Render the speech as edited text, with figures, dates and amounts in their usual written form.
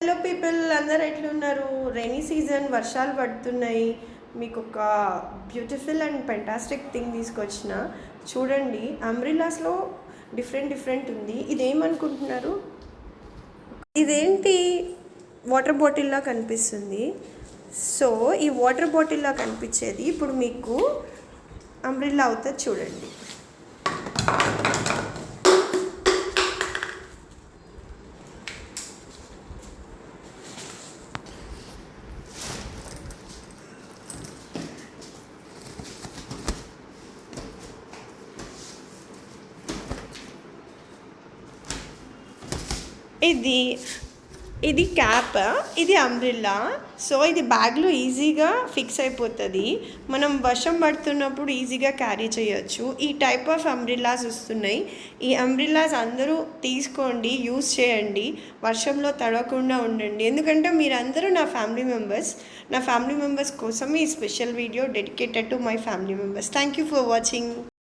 Hello people, అందరు ఎట్లున్నారు? Rainy season, వర్షాలు పడుతున్నాయి. మీకు ఒక బ్యూటిఫుల్ అండ్ ఫెంటాస్టిక్ థింగ్ తీసుకొచ్చిన. చూడండి, అంబ్రిల్లాస్లో డిఫరెంట్ ఉంది. ఇదేమనుకుంటున్నారు? ఇదేంటి? వాటర్ బాటిల్లా కనిపిస్తుంది. సో ఈ వాటర్ బాటిల్లా కనిపించేది ఇప్పుడు మీకు అంబ్రిల్లా అవుతుంది. చూడండి, ఇది క్యాప్, ఇది అంబ్రిల్లా. సో ఇది బ్యాగ్లో ఈజీగా ఫిక్స్ అయిపోతుంది. మనం వర్షం పడుతున్నప్పుడు ఈజీగా క్యారీ చేయొచ్చు. ఈ టైప్ ఆఫ్ అంబ్రిల్లాస్ వస్తున్నాయి. ఈ అంబ్రిల్లాస్ అందరూ తీసుకోండి, యూస్ చేయండి, వర్షంలో తడవకుండా ఉండండి. ఎందుకంటే మీరందరూ నా ఫ్యామిలీ మెంబర్స్ కోసం ఈ special video dedicated to my family members. Thank you for watching.